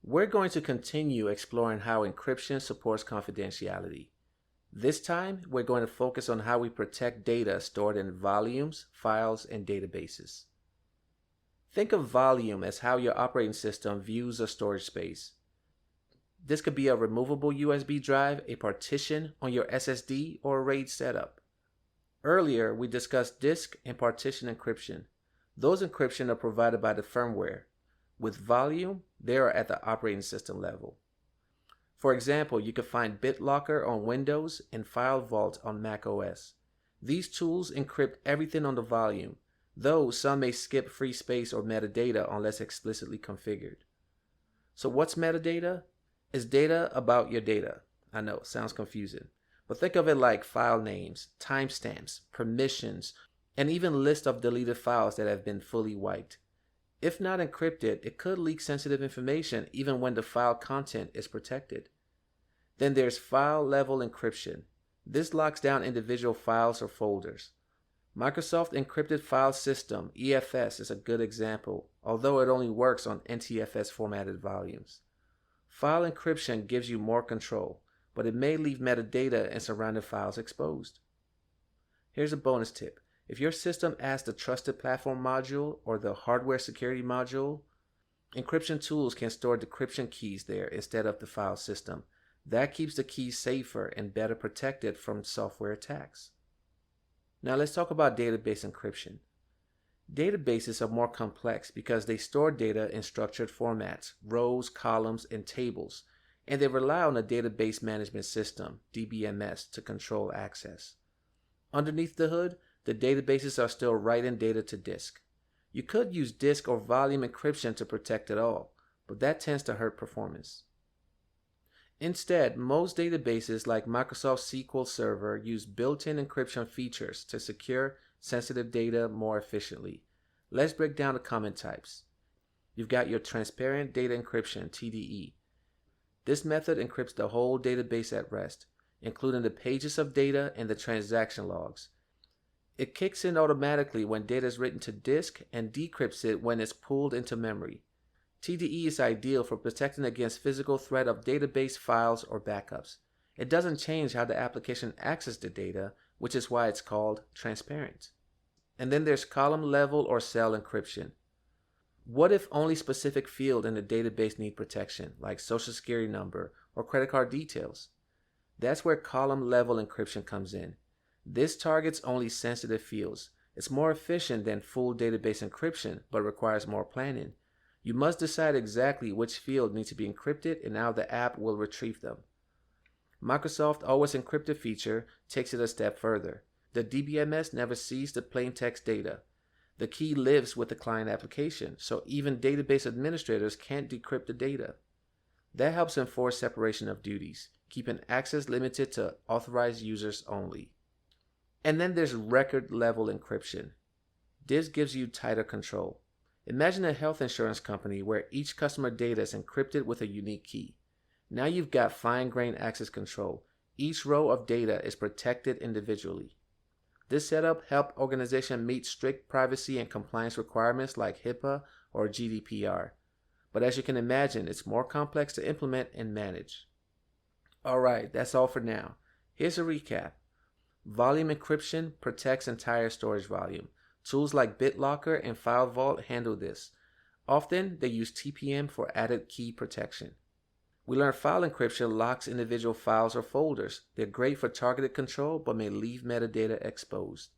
We're going to continue exploring how encryption supports confidentiality. This time, we're going to focus on how we protect data stored in volumes, files, and databases. Think of volume as how your operating system views a storage space. This could be a removable USB drive, a partition on your SSD, or a RAID setup. Earlier, we discussed disk and partition encryption. Those encryption are provided by the firmware. With volume, they are at the operating system level. For example, you can find BitLocker on Windows and File Vault on Mac OS. These tools encrypt everything on the volume, though some may skip free space or metadata unless explicitly configured. So what's metadata? It's data about your data. I know, sounds confusing. But think of it like file names, timestamps, permissions, and even lists of deleted files that have been fully wiped. If not encrypted, it could leak sensitive information even when the file content is protected. Then there's file-level encryption. This locks down individual files or folders. Microsoft Encrypted File System, EFS, is a good example, although it only works on NTFS formatted volumes. File encryption gives you more control, but it may leave metadata and surrounding files exposed. Here's a bonus tip. If your system adds the Trusted Platform module or the Hardware Security module, encryption tools can store decryption keys there instead of the file system. That keeps the keys safer and better protected from software attacks. Now let's talk about database encryption. Databases are more complex because they store data in structured formats, rows, columns, and tables, and they rely on a database management system, DBMS, to control access. Underneath the hood, the databases are still writing data to disk. You could use disk or volume encryption to protect it all, but that tends to hurt performance. Instead, most databases like Microsoft SQL Server use built-in encryption features to secure sensitive data more efficiently. Let's break down the common types. You've got your Transparent Data Encryption, TDE. This method encrypts the whole database at rest, including the pages of data and the transaction logs. It kicks in automatically when data is written to disk and decrypts it when it's pulled into memory. TDE is ideal for protecting against physical threat of database files or backups. It doesn't change how the application accesses the data, which is why it's called transparent. And then there's column level or cell encryption. What if only specific fields in the database need protection, like social security number or credit card details? That's where column level encryption comes in. This targets only sensitive fields. It's more efficient than full database encryption, but requires more planning. You must decide exactly which field needs to be encrypted and how the app will retrieve them. Microsoft Always Encrypted feature takes it a step further. The DBMS never sees the plain text data. The key lives with the client application, so even database administrators can't decrypt the data. That helps enforce separation of duties, keeping access limited to authorized users only. And then there's record level encryption. This gives you tighter control. Imagine a health insurance company where each customer data is encrypted with a unique key. Now you've got fine-grained access control. Each row of data is protected individually. This setup helped organizations meet strict privacy and compliance requirements like HIPAA or GDPR. But as you can imagine, it's more complex to implement and manage. Alright, that's all for now. Here's a recap. Volume encryption protects entire storage volume. Tools like BitLocker and File Vault handle this. Often, they use TPM for added key protection. We learned file encryption locks individual files or folders. They're great for targeted control but may leave metadata exposed.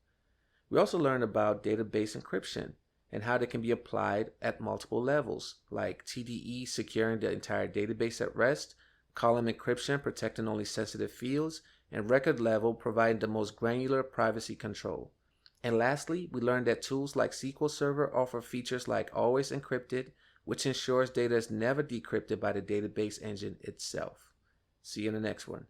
We also learned about database encryption and how they can be applied at multiple levels, like TDE securing the entire database at rest, column encryption protecting only sensitive fields, and record level providing the most granular privacy control. And lastly, we learned that tools like SQL Server offer features like Always Encrypted, which ensures data is never decrypted by the database engine itself. See you in the next one.